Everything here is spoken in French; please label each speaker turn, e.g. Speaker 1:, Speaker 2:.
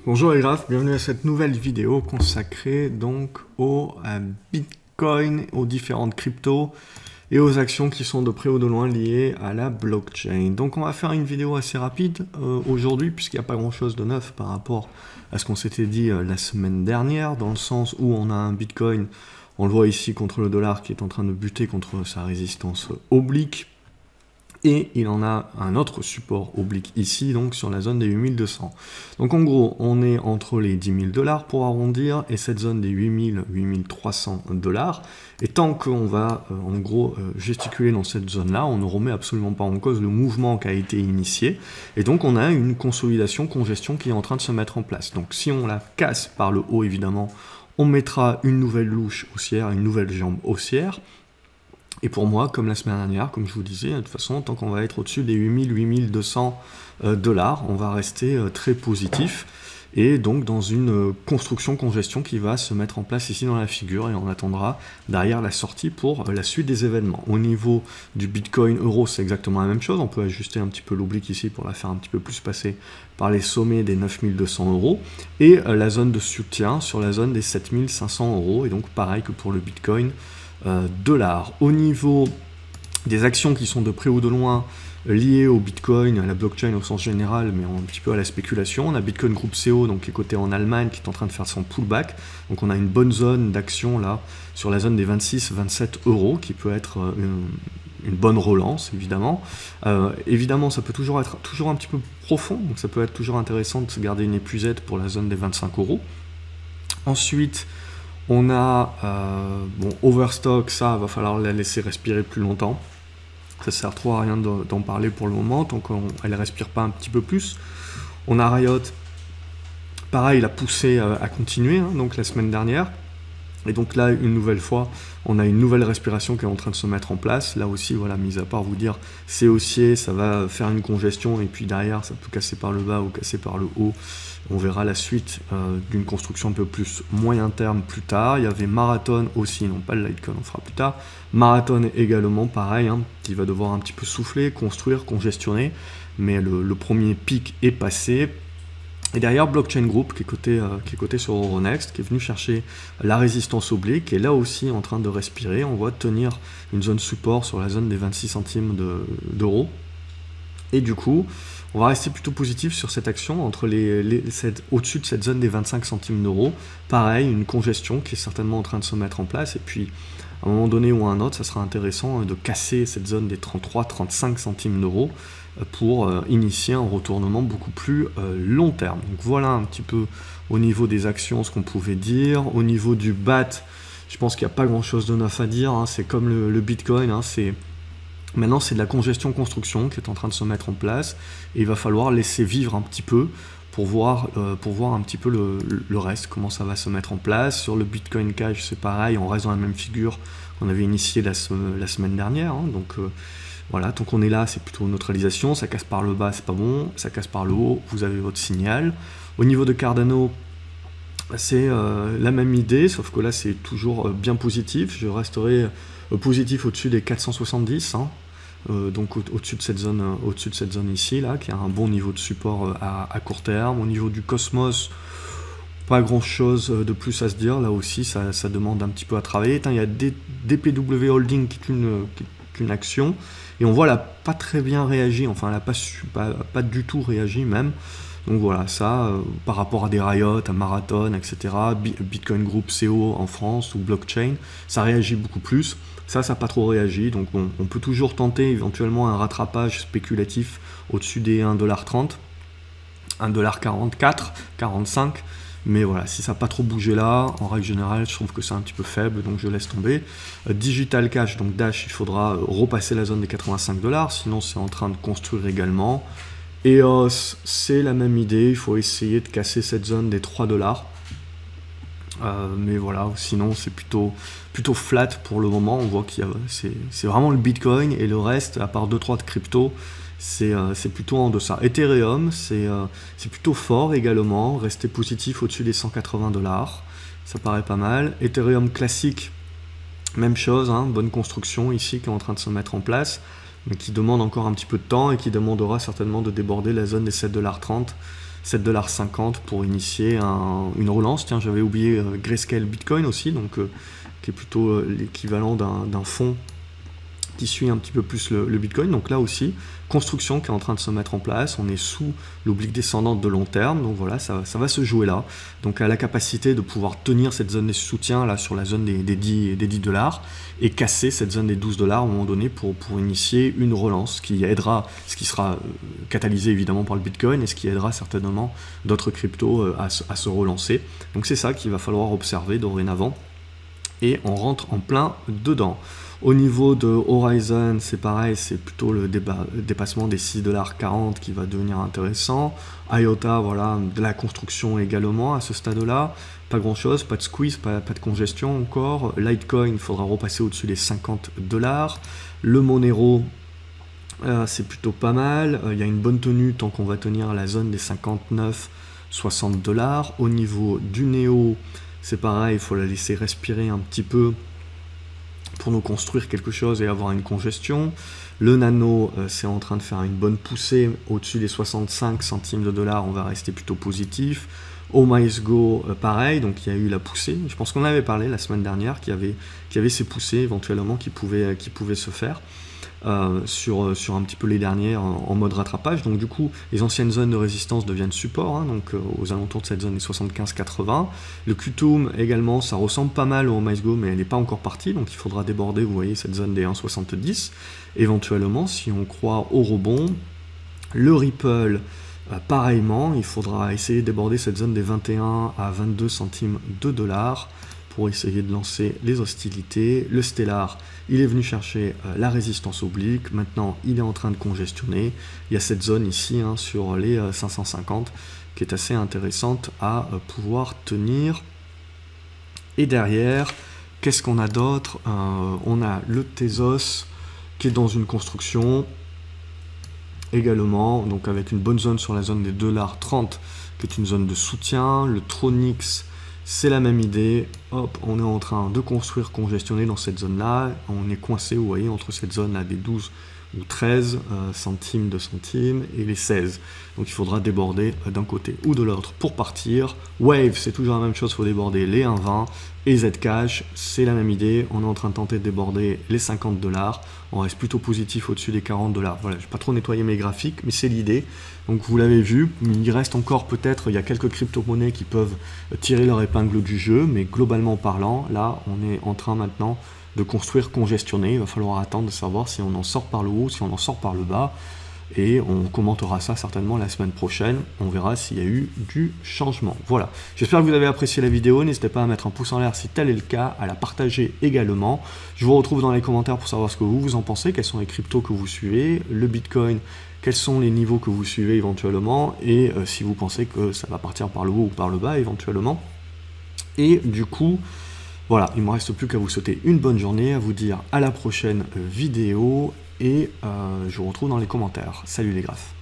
Speaker 1: Bonjour les graphes, bienvenue à cette nouvelle vidéo consacrée donc au Bitcoin, aux différentes cryptos et aux actions qui sont de près ou de loin liées à la blockchain. Donc on va faire une vidéo assez rapide aujourd'hui puisqu'il n'y a pas grand chose de neuf par rapport à ce qu'on s'était dit la semaine dernière, dans le sens où on a un Bitcoin, on le voit ici contre le dollar qui est en train de buter contre sa résistance oblique. Et il en a un autre support oblique ici, donc sur la zone des 8200. Donc en gros, on est entre les 10 000 $ pour arrondir, et cette zone des 8000, 8300 $. Et tant qu'on va, en gros, gesticuler dans cette zone-là, on ne remet absolument pas en cause le mouvement qui a été initié. Et donc on a une consolidation, congestion qui est en train de se mettre en place. Donc si on la casse par le haut, évidemment, on mettra une nouvelle louche haussière, une nouvelle jambe haussière. Et pour moi, comme la semaine dernière, comme je vous disais, de toute façon, tant qu'on va être au-dessus des 8000, 8200 $, on va rester très positif. Et donc dans une congestion qui va se mettre en place ici dans la figure, et on attendra derrière la sortie pour la suite des événements. Au niveau du Bitcoin euro, c'est exactement la même chose. On peut ajuster un petit peu l'oblique ici pour la faire un petit peu plus passer par les sommets des 9200 €. Et la zone de soutien sur la zone des 7500 €. Et donc pareil que pour le Bitcoin $. Au niveau des actions qui sont de près ou de loin liées au Bitcoin, à la blockchain au sens général, mais un petit peu à la spéculation, on a Bitcoin Group CO, donc qui est coté en Allemagne, qui est en train de faire son pullback. Donc on a une bonne zone d'action là, sur la zone des 26-27 €, qui peut être une bonne relance, évidemment. Évidemment, ça peut toujours être un petit peu profond, donc ça peut être toujours intéressant de se garder une épuisette pour la zone des 25 €. Ensuite, on a, Overstock, ça va falloir la laisser respirer plus longtemps. Ça sert trop à rien d'en parler pour le moment, tant qu'elle ne respire pas un petit peu plus. On a Riot, pareil, il a poussé à continuer, hein, donc la semaine dernière. Et donc là, une nouvelle fois, on a une nouvelle respiration qui est en train de se mettre en place. Là aussi, voilà, mis à part vous dire, c'est haussier, ça va faire une congestion, et puis derrière, ça peut casser par le bas ou casser par le haut. On verra la suite d'une construction un peu plus moyen terme plus tard. Il y avait Marathon aussi, non pas le Litecoin, on fera plus tard. Marathon également, pareil, hein, qui va devoir un petit peu souffler, construire, congestionner. Mais le premier pic est passé. Et derrière, Blockchain Group, qui est coté sur Euronext, qui est venu chercher la résistance oblique, et là aussi en train de respirer. On voit tenir une zone support sur la zone des 26 centimes d'euros. Et du coup, on va rester plutôt positif sur cette action, au-dessus de cette zone des 25 centimes d'euros. Pareil, une congestion qui est certainement en train de se mettre en place. Et puis, à un moment donné ou à un autre, ça sera intéressant de casser cette zone des 33-35 centimes d'euros pour initier un retournement beaucoup plus long terme. Donc voilà un petit peu au niveau des actions ce qu'on pouvait dire. Au niveau du BAT, je pense qu'il n'y a pas grand-chose de neuf à dire. Hein. C'est comme le Bitcoin, hein. Maintenant, c'est de la congestion-construction qui est en train de se mettre en place, et il va falloir laisser vivre un petit peu pour voir un petit peu le reste, comment ça va se mettre en place. Sur le Bitcoin Cash, c'est pareil, on reste dans la même figure qu'on avait initiée la semaine dernière. Hein. Donc voilà, tant qu'on est là, c'est plutôt une neutralisation. Ça casse par le bas, c'est pas bon. Ça casse par le haut, vous avez votre signal. Au niveau de Cardano, c'est la même idée, sauf que là, c'est toujours bien positif. Je resterai positif au-dessus des 470, hein. Donc au-dessus de cette zone ici, là, qui a un bon niveau de support à court terme. Au niveau du Cosmos, pas grand chose de plus à se dire. Là aussi, ça demande un petit peu à travailler. Il y a DPW Holding qui est une action, et on voit elle n'a pas très bien réagi, enfin elle n'a pas du tout réagi même. Donc voilà, ça, par rapport à des Riot, à Marathon, etc., Bitcoin Group CO en France ou Blockchain, ça réagit beaucoup plus. Ça n'a pas trop réagi, donc bon, on peut toujours tenter éventuellement un rattrapage spéculatif au-dessus des 1,30 $, 1,44 $, 45 $, mais voilà, si ça n'a pas trop bougé là, en règle générale, je trouve que c'est un petit peu faible, donc je laisse tomber. Digital Cash, donc Dash, il faudra repasser la zone des 85 $, sinon c'est en train de construire également. EOS, c'est la même idée, il faut essayer de casser cette zone des 3 $. Mais voilà, sinon c'est plutôt flat pour le moment. On voit qu'il c'est vraiment le Bitcoin, et le reste, à part 2-3 de crypto, c'est plutôt en deçà. Ethereum, c'est plutôt fort également, rester positif au-dessus des 180 $, ça paraît pas mal. Ethereum classique, même chose, hein, bonne construction ici qui est en train de se mettre en place, mais qui demande encore un petit peu de temps, et qui demandera certainement de déborder la zone des 7,30 $. 7,50 $ pour initier une relance. Tiens, j'avais oublié Grayscale Bitcoin aussi, donc qui est plutôt l'équivalent d'un fonds qui suit un petit peu plus le Bitcoin. Donc là aussi, construction qui est en train de se mettre en place. On est sous l'oblique descendante de long terme. Donc voilà, ça va se jouer là. Donc à la capacité de pouvoir tenir cette zone des soutiens là sur la zone des 10 $ et casser cette zone des 12 $ à un moment donné pour initier une relance qui aidera, ce qui sera catalysé évidemment par le Bitcoin et ce qui aidera certainement d'autres cryptos à se relancer. Donc c'est ça qu'il va falloir observer dorénavant. Et on rentre en plein dedans. Au niveau de Horizon, c'est pareil, c'est plutôt le dépassement des 6,40 $ qui va devenir intéressant. IOTA, voilà, de la construction également à ce stade-là. Pas grand-chose, pas de squeeze, pas de congestion encore. Litecoin, il faudra repasser au-dessus des 50 $. Le Monero, c'est plutôt pas mal. Il y a une bonne tenue tant qu'on va tenir la zone des 59-60 $. Au niveau du Neo, c'est pareil, il faut la laisser respirer un petit peu pour nous construire quelque chose et avoir une congestion. Le Nano, c'est en train de faire une bonne poussée au-dessus des 65 centimes de dollars, on va rester plutôt positif. Au MySgo, pareil, donc il y a eu la poussée. Je pense qu'on avait parlé la semaine dernière qu'il y avait ces poussées éventuellement qui pouvaient se faire. Sur un petit peu les dernières en mode rattrapage. Donc du coup, les anciennes zones de résistance deviennent support, hein, donc aux alentours de cette zone des 75-80. Le Qtum également, ça ressemble pas mal au MySgo, mais elle n'est pas encore partie, donc il faudra déborder, vous voyez, cette zone des 1,70. Éventuellement, si on croit au rebond. Le Ripple, pareillement, il faudra essayer de déborder cette zone des 21 à 22 centimes de dollars pour essayer de lancer les hostilités. Le Stellar, il est venu chercher la résistance oblique, maintenant il est en train de congestionner. Il y a cette zone ici hein, sur les 550 qui est assez intéressante à pouvoir tenir. Et derrière, qu'est-ce qu'on a d'autre? On a le Tezos qui est dans une construction également, donc avec une bonne zone sur la zone des 2,30 $ qui est une zone de soutien. Le Tronix, c'est la même idée, hop, on est en train de construire, congestionner dans cette zone-là, on est coincé, vous voyez, entre cette zone-là des 12 ou 13 centimes de centimes et les 16. Donc il faudra déborder d'un côté ou de l'autre pour partir. Wave, c'est toujours la même chose, il faut déborder les 1,20. Et Zcash, c'est la même idée, on est en train de tenter de déborder les 50 $. On reste plutôt positif au-dessus des 40 $. Voilà, je n'ai pas trop nettoyé mes graphiques, mais c'est l'idée. Donc vous l'avez vu, il reste encore peut-être, il y a quelques crypto-monnaies qui peuvent tirer leur épingle du jeu, mais globalement parlant, là, on est en train maintenant de construire, congestionner. Il va falloir attendre de savoir si on en sort par le haut, si on en sort par le bas. Et on commentera ça certainement la semaine prochaine. On verra s'il y a eu du changement. Voilà. J'espère que vous avez apprécié la vidéo. N'hésitez pas à mettre un pouce en l'air si tel est le cas, à la partager également. Je vous retrouve dans les commentaires pour savoir ce que vous en pensez, quels sont les cryptos que vous suivez, le Bitcoin, quels sont les niveaux que vous suivez éventuellement, et si vous pensez que ça va partir par le haut ou par le bas éventuellement. Et du coup, voilà, il ne me reste plus qu'à vous souhaiter une bonne journée, à vous dire à la prochaine vidéo, et je vous retrouve dans les commentaires. Salut les graphes.